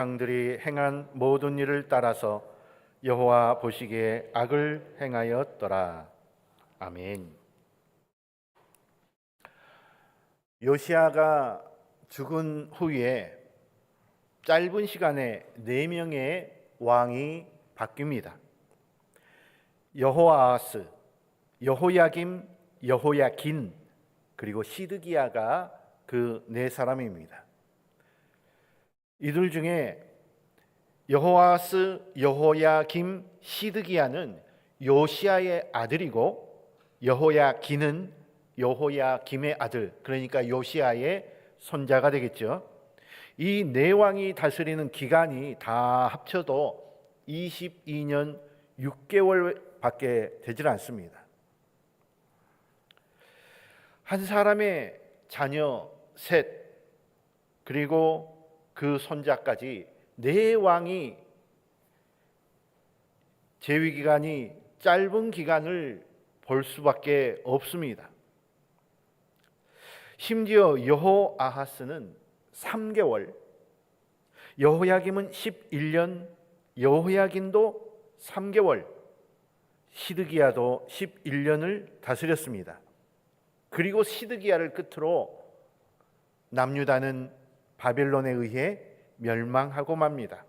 왕들이 행한 모든 일을 따라서 여호와 보시기에 악을 행하였더라. 아멘. 요시야가 죽은 후에 짧은 시간에 4명의 왕이 바뀝니다. 여호아하스, 여호야김, 여호야긴, 그리고 시드기야가 그 4사람입니다. 이들 중에 여호아하스, 여호야김, 시드기야는 요시야의 아들이고 여호야긴은 여호야김의 아들, 그러니까 요시야의 손자가 되겠죠. 이 4왕이 다스리는 기간이 다 합쳐도 22년 6개월밖에 되질 않습니다. 한 사람의 자녀 셋, 그리고 그 손자까지 4왕이 재위 기간이 짧은 기간을 볼 수밖에 없습니다. 심지어 여호아하스는 3개월, 여호야김은 11년, 여호야긴도 3개월, 시드기야도 11년을 다스렸습니다. 그리고 시드기야를 끝으로 남유다는 바벨론에 의해 멸망하고 맙니다.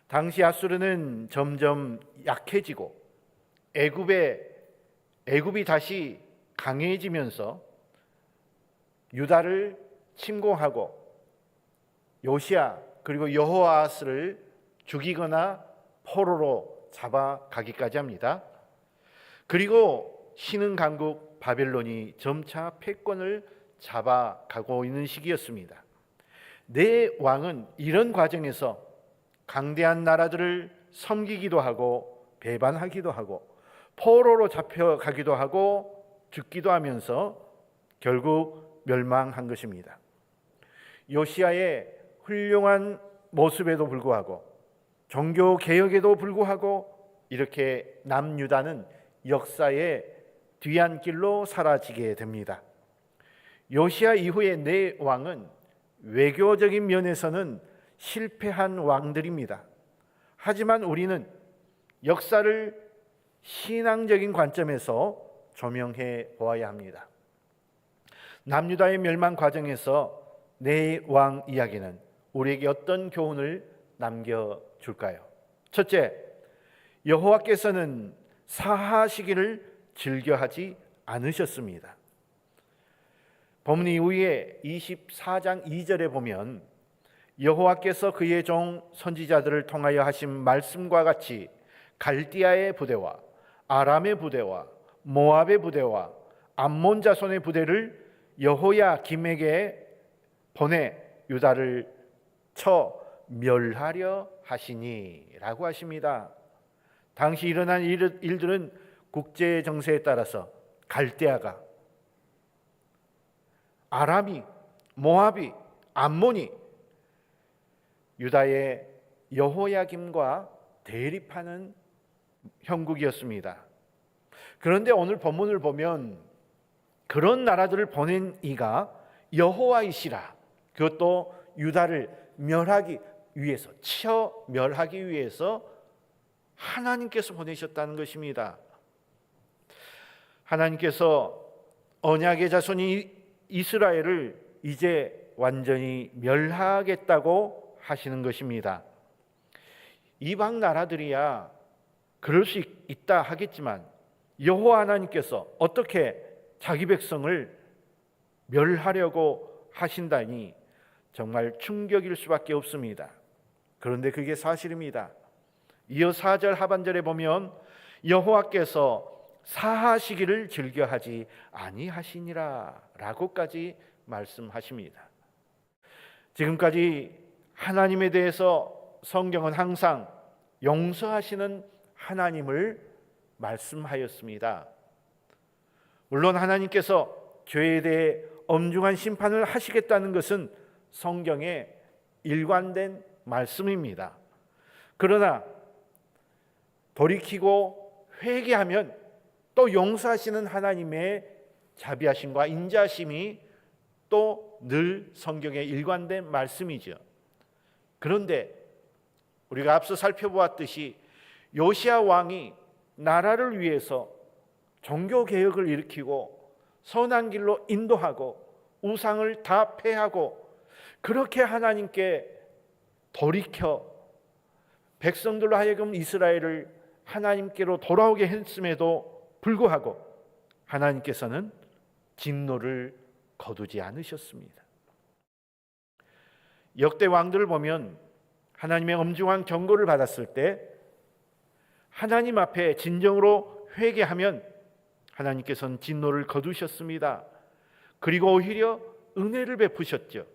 당시 아수르는 점점 약해지고 애굽이 다시 강해지면서 유다를 침공하고 요시야 그리고 여호아하스를 죽이거나 포로로 잡아가기까지 합니다. 그리고 신흥 강국 바벨론이 점차 패권을 잡아가고 있는 시기였습니다. 4왕은 이런 과정에서 강대한 나라들을 섬기기도 하고 배반하기도 하고 포로로 잡혀가기도 하고 죽기도 하면서 결국 멸망한 것입니다. 요시야의 훌륭한 모습에도 불구하고 종교 개혁에도 불구하고 이렇게 남유다는 역사의 뒤안길로 사라지게 됩니다. 요시야 이후의 4왕은 외교적인 면에서는 실패한 왕들입니다. 하지만 우리는 역사를 신앙적인 관점에서 조명해 보아야 합니다. 남유다의 멸망 과정에서 4왕 이야기는 우리에게 어떤 교훈을 남겨줄까요? 첫째, 여호와께서는 사하시기를 즐겨하지 않으셨습니다. 본문 이후에 24장 2절에 보면 여호와께서 그의 종 선지자들을 통하여 하신 말씀과 같이 갈디아의 부대와 아람의 부대와 모압의 부대와 암몬 자손의 부대를 여호야김에게 보내 유다를 쳐 멸하려 하시니라고 하십니다. 당시 일어난 일들은 국제 정세에 따라서 갈대아가, 아람이, 모압이, 암몬이 유다의 여호야김과 대립하는 형국이었습니다. 그런데 오늘 본문을 보면 그런 나라들을 보낸 이가 여호와이시라, 그것도 유다를 멸하기 위해서, 쳐 멸하기 위해서 하나님께서 보내셨다는 것입니다. 하나님께서 언약의 자손이 이스라엘을 이제 완전히 멸하겠다고 하시는 것입니다. 이방 나라들이야 그럴 수 있다 하겠지만 여호와 하나님께서 어떻게 자기 백성을 멸하려고 하신다니 정말 충격일 수밖에 없습니다. 그런데 그게 사실입니다. 이어 4절 하반절에 보면 여호와께서 사하시기를 즐겨하지 아니하시니라 라고까지 말씀하십니다. 지금까지 하나님에 대해서 성경은 항상 용서하시는 하나님을 말씀하였습니다. 물론 하나님께서 죄에 대해 엄중한 심판을 하시겠다는 것은 성경에 일관된 말씀입니다. 그러나 돌이키고 회개하면 또 용서하시는 하나님의 자비하심과 인자심이 또 늘 성경에 일관된 말씀이죠. 그런데 우리가 앞서 살펴보았듯이 요시야 왕이 나라를 위해서 종교 개혁을 일으키고 선한 길로 인도하고 우상을 다 폐하고 그렇게 하나님께 돌이켜 백성들로 하여금 이스라엘을 하나님께로 돌아오게 했음에도 불구하고 하나님께서는 진노를 거두지 않으셨습니다. 역대 왕들을 보면 하나님의 엄중한 경고를 받았을 때 하나님 앞에 진정으로 회개하면 하나님께서는 진노를 거두셨습니다. 그리고 오히려 은혜를 베푸셨죠.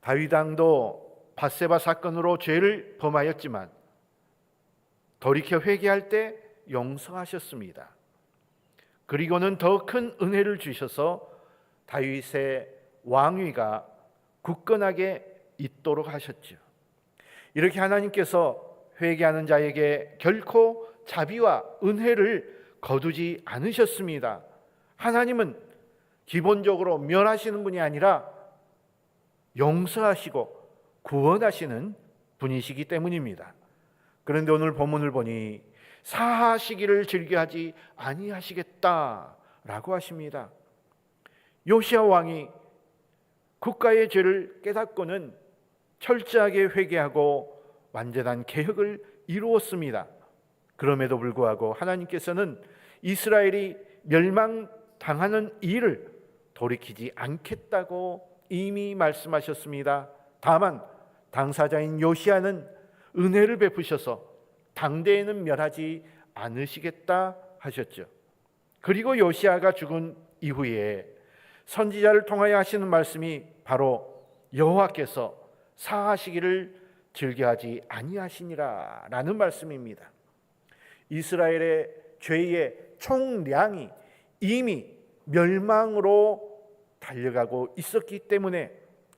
다윗 왕도 밧세바 사건으로 죄를 범하였지만 돌이켜 회개할 때 용서하셨습니다. 그리고는 더 큰 은혜를 주셔서 다윗의 왕위가 굳건하게 있도록 하셨죠. 이렇게 하나님께서 회개하는 자에게 결코 자비와 은혜를 거두지 않으셨습니다. 하나님은 기본적으로 멸하시는 분이 아니라 용서하시고 구원하시는 분이시기 때문입니다. 그런데 오늘 본문을 보니 사하시기를 즐겨하지 아니하시겠다라고 하십니다. 요시야 왕이 국가의 죄를 깨닫고는 철저하게 회개하고 완전한 개혁을 이루었습니다. 그럼에도 불구하고 하나님께서는 이스라엘이 멸망당하는 일을 돌이키지 않겠다고 이미 말씀하셨습니다. 다만 당사자인 요시야는 은혜를 베푸셔서 당대에는 멸하지 않으시겠다 하셨죠. 그리고 요시야가 죽은 이후에 선지자를 통하여 하시는 말씀이 바로 여호와께서 사하시기를 즐겨하지 아니하시니라 라는 말씀입니다. 이스라엘의 죄의 총량이 이미 멸망으로 달려가고 있었기 때문에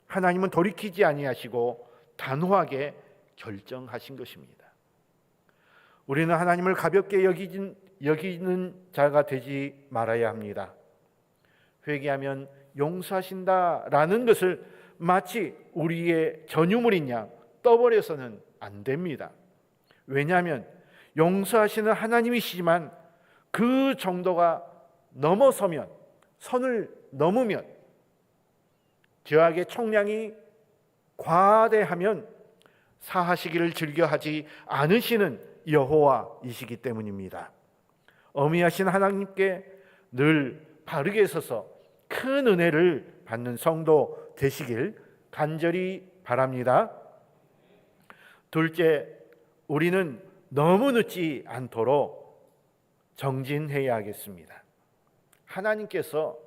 하나님은 돌이키지 아니하시고 단호하게 결정하신 것입니다. 우리는 하나님을 가볍게 여기는 자가 되지 말아야 합니다. 회개하면 용서하신다라는 것을 마치 우리의 전유물인 양 떠버려서는 안 됩니다. 왜냐하면 용서하시는 하나님이시지만 그 정도가 넘어서면, 선을 넘으면, 죄악의 총량이 과대하면 사하시기를 즐겨하지 않으시는 여호와이시기 때문입니다. 어미하신 하나님께 늘 바르게 서서 큰 은혜를 받는 성도 되시길 간절히 바랍니다. 둘째, 우리는 너무 늦지 않도록 정진해야 하겠습니다. 하나님께서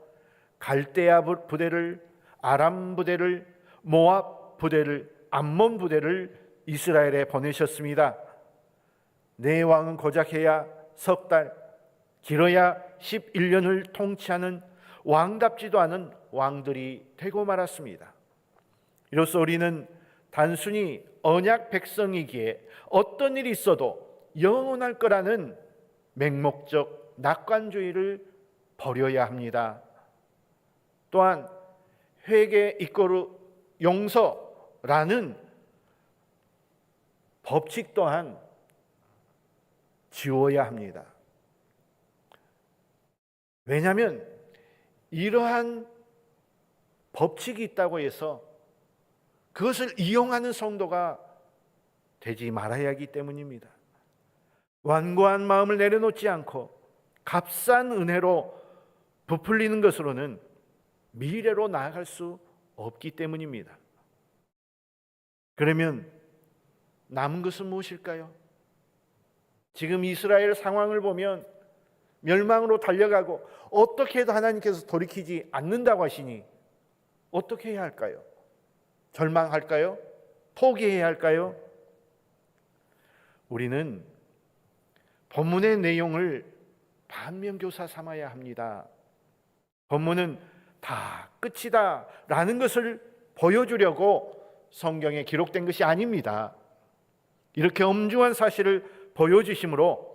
갈대아 부대를, 아람 부대를, 모압 부대를, 암몬 부대를 이스라엘에 보내셨습니다. 네 왕은 고작 해야 석 달, 길어야 11년을 통치하는 왕답지도 않은 왕들이 되고 말았습니다. 이로써 우리는 단순히 언약 백성이기에 어떤 일이 있어도 영원할 거라는 맹목적 낙관주의를 버려야 합니다. 또한 회개 이꼬르 용서라는 법칙 또한 지워야 합니다. 왜냐하면 이러한 법칙이 있다고 해서 그것을 이용하는 성도가 되지 말아야 하기 때문입니다. 완고한 마음을 내려놓지 않고 값싼 은혜로 부풀리는 것으로는 미래로 나아갈 수 없기 때문입니다. 그러면 남은 것은 무엇일까요? 지금 이스라엘 상황을 보면 멸망으로 달려가고 어떻게 해도 하나님께서 돌이키지 않는다고 하시니 어떻게 해야 할까요? 절망할까요? 포기해야 할까요? 우리는 본문의 내용을 반면교사 삼아야 합니다. 본문은 다 끝이다 라는 것을 보여주려고 성경에 기록된 것이 아닙니다. 이렇게 엄중한 사실을 보여주심으로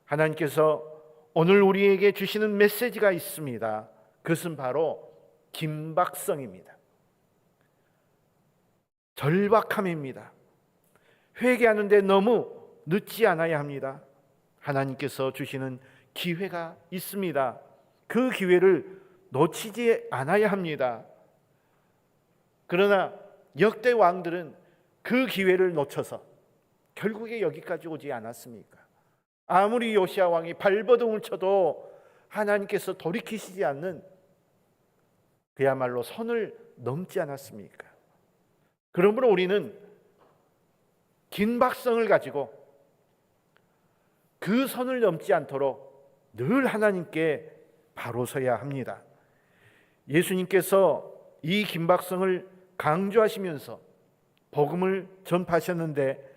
하나님께서 오늘 우리에게 주시는 메시지가 있습니다. 그것은 바로 긴박성입니다. 절박함입니다. 회개하는데 너무 늦지 않아야 합니다. 하나님께서 주시는 기회가 있습니다. 그 기회를 놓치지 않아야 합니다. 그러나 역대 왕들은 그 기회를 놓쳐서 결국에 여기까지 오지 않았습니까? 아무리 요시야 왕이 발버둥을 쳐도 하나님께서 돌이키시지 않는 그야말로 선을 넘지 않았습니까? 그러므로 우리는 긴박성을 가지고 그 선을 넘지 않도록 늘 하나님께 바로 서야 합니다. 예수님께서 이 긴박성을 강조하시면서 복음을 전파하셨는데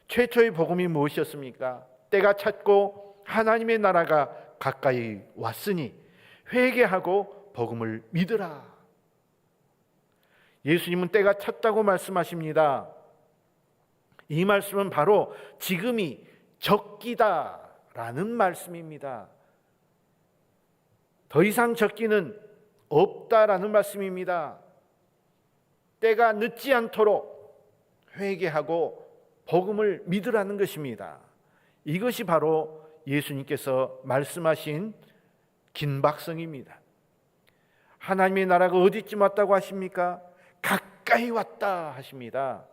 최초의 복음이 무엇이었습니까? 때가 찼고 하나님의 나라가 가까이 왔으니 회개하고 복음을 믿으라. 예수님은 때가 찼다고 말씀하십니다. 이 말씀은 바로 지금이 적기다라는 말씀입니다. 더 이상 적기는 없다라는 말씀입니다. 때가 늦지 않도록 회개하고 복음을 믿으라는 것입니다. 이것이 바로 예수님께서 말씀하신 긴박성입니다. 하나님의 나라가 어디쯤 왔다고 하십니까? 가까이 왔다 하십니다.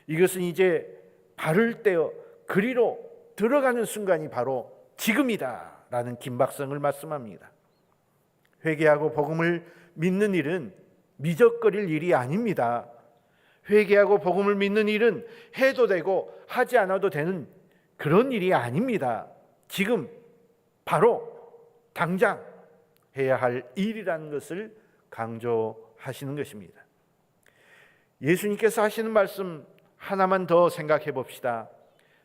이것은 이제 발을 떼어 그리로 들어가는 순간이 바로 지금이다라는 긴박성을 말씀합니다. 회개하고 복음을 믿는 일은 미적거릴 일이 아닙니다. 회개하고 복음을 믿는 일은 해도 되고 하지 않아도 되는 그런 일이 아닙니다. 지금 바로 당장 해야 할 일이라는 것을 강조하시는 것입니다. 예수님께서 하시는 말씀 하나만 더 생각해 봅시다.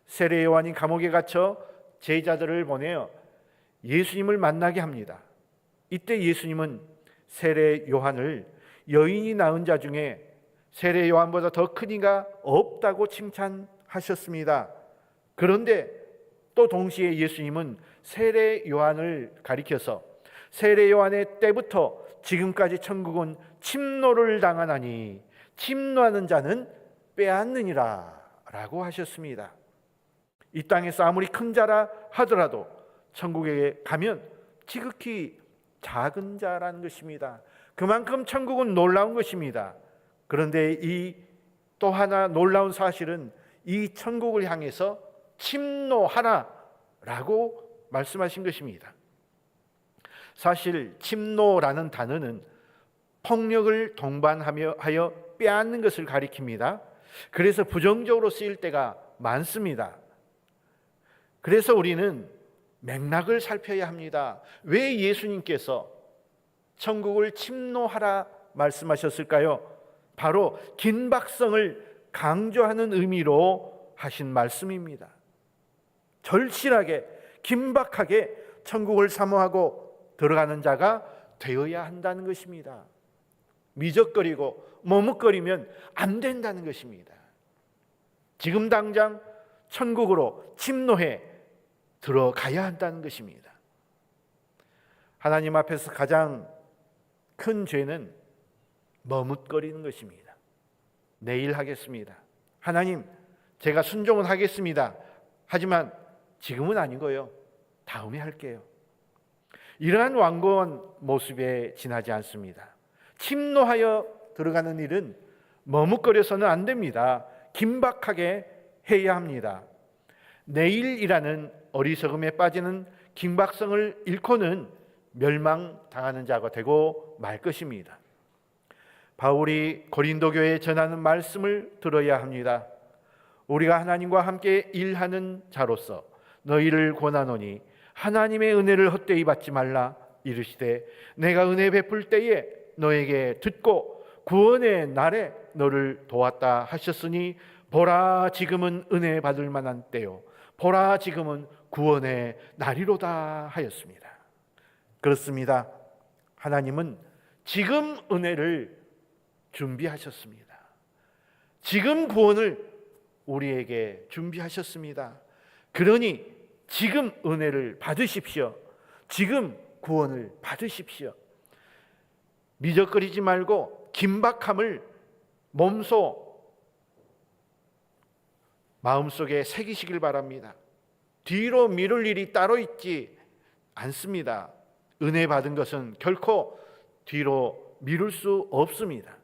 세례 요한이 감옥에 갇혀 제자들을 보내어 예수님을 만나게 합니다. 이때 예수님은 세례 요한을 여인이 낳은 자 중에 세례 요한보다 더 큰 이가 없다고 칭찬하셨습니다. 그런데 또 동시에 예수님은 세례 요한을 가리켜서 세례 요한의 때부터 지금까지 천국은 침노를 당하나니 침노하는 자는 빼앗느니라 라고 하셨습니다. 이 땅에서 아무리 큰 자라 하더라도 천국에 가면 지극히 작은 자라는 것입니다. 그만큼 천국은 놀라운 것입니다. 그런데 이 또 하나 놀라운 사실은 이 천국을 향해서 침노하라라고 말씀하신 것입니다. 사실 침노라는 단어는 폭력을 동반하여 빼앗는 것을 가리킵니다. 그래서 부정적으로 쓰일 때가 많습니다. 그래서 우리는 맥락을 살펴야 합니다. 왜 예수님께서 천국을 침노하라 말씀하셨을까요? 바로 긴박성을 강조하는 의미로 하신 말씀입니다. 절실하게 긴박하게 천국을 사모하고 들어가는 자가 되어야 한다는 것입니다. 미적거리고 머뭇거리면 안 된다는 것입니다. 지금 당장 천국으로 침노해 들어가야 한다는 것입니다. 하나님 앞에서 가장 큰 죄는 머뭇거리는 것입니다. 내일 하겠습니다. 하나님, 제가 순종은 하겠습니다. 하지만 지금은 아니고요. 다음에 할게요. 이러한 완고한 모습에 지나지 않습니다. 침노하여 들어가는 일은 머뭇거려서는 안 됩니다. 긴박하게 해야 합니다. 내일이라는 어리석음에 빠지는 긴박성을 잃고는 멸망당하는 자가 되고 말 것입니다. 바울이 고린도 교회에 전하는 말씀을 들어야 합니다. 우리가 하나님과 함께 일하는 자로서 너희를 권하노니 하나님의 은혜를 헛되이 받지 말라. 이르시되 내가 은혜 베풀 때에 너에게 듣고 구원의 날에 너를 도왔다 하셨으니 보라 지금은 은혜 받을 만한 때요 보라 지금은 구원의 날이로다 하였습니다. 그렇습니다. 하나님은 지금 은혜를 준비하셨습니다. 지금 구원을 우리에게 준비하셨습니다. 그러니 지금 은혜를 받으십시오. 지금 구원을 받으십시오. 미적거리지 말고 긴박함을 몸소 마음속에 새기시길 바랍니다. 뒤로 미룰 일이 따로 있지 않습니다. 은혜 받은 것은 결코 뒤로 미룰 수 없습니다.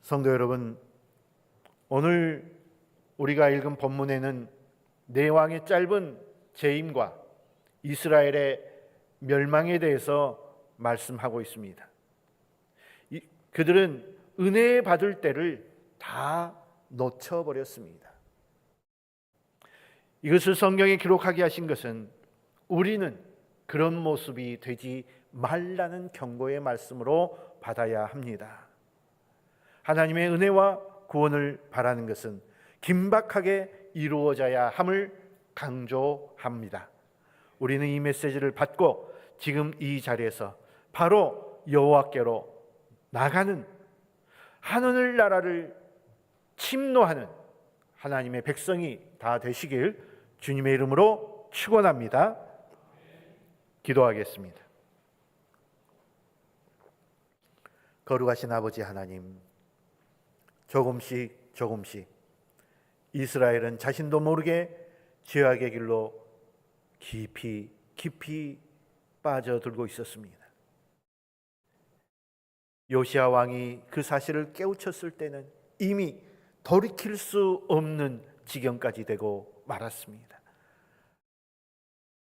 성도 여러분, 오늘 우리가 읽은 본문에는 네 왕의 짧은 재임과 이스라엘의 멸망에 대해서 말씀하고 있습니다. 그들은 은혜 받을 때를 다 놓쳐버렸습니다. 이것을 성경에 기록하게 하신 것은 우리는 그런 모습이 되지 말라는 경고의 말씀으로 받아야 합니다. 하나님의 은혜와 구원을 바라는 것은 긴박하게 이루어져야 함을 강조합니다. 우리는 이 메시지를 받고 지금 이 자리에서 바로 여호와께로 나가는 하늘 나라를 침노하는 하나님의 백성이 다 되시길 주님의 이름으로 축원합니다. 기도하겠습니다. 거룩하신 아버지 하나님, 조금씩 이스라엘은 자신도 모르게 죄악의 길로 깊이 빠져들고 있었습니다. 요시야 왕이 그 사실을 깨우쳤을 때는 이미 돌이킬 수 없는 지경까지 되고 말았습니다.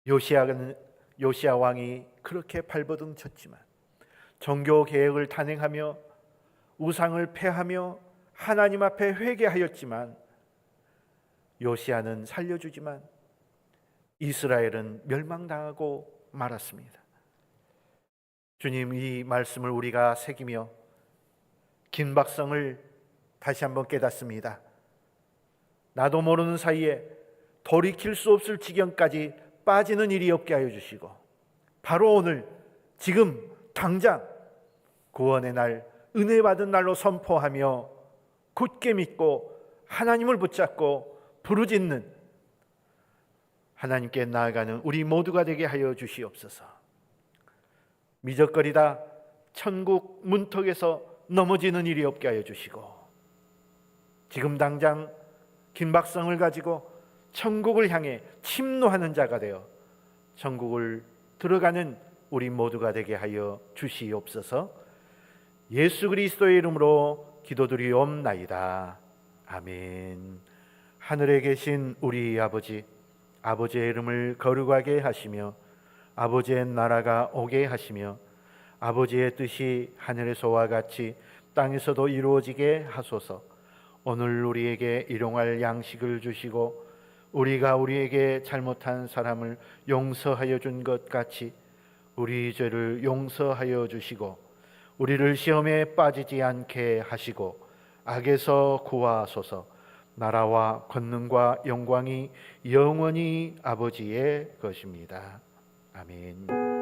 요시야 왕이 그렇게 발버둥 쳤지만, 종교 개혁을 단행하며 우상을 폐하며 하나님 앞에 회개하였지만, 요시야는 살려주지만 이스라엘은 멸망당하고 말았습니다. 주님, 이 말씀을 우리가 새기며 긴박성을 다시 한번 깨닫습니다. 나도 모르는 사이에 돌이킬 수 없을 지경까지 빠지는 일이 없게 하여 주시고, 바로 오늘 지금 당장 구원의 날, 은혜 받은 날로 선포하며 굳게 믿고 하나님을 붙잡고 부르짖는 하나님께 나아가는 우리 모두가 되게 하여 주시옵소서. 미적거리다 천국 문턱에서 넘어지는 일이 없게 하여 주시고, 지금 당장 긴박성을 가지고 천국을 향해 침노하는 자가 되어 천국을 들어가는 우리 모두가 되게 하여 주시옵소서. 예수 그리스도의 이름으로 기도드리옵나이다. 아멘. 하늘에 계신 우리 아버지, 아버지의 이름을 거룩하게 하시며 아버지의 나라가 오게 하시며 아버지의 뜻이 하늘에서와 같이 땅에서도 이루어지게 하소서. 오늘 우리에게 일용할 양식을 주시고 우리가 우리에게 잘못한 사람을 용서하여 준 것 같이 우리 죄를 용서하여 주시고 우리를 시험에 빠지지 않게 하시고 악에서 구하소서. 나라와 권능과 영광이 영원히 아버지의 것입니다. 아멘.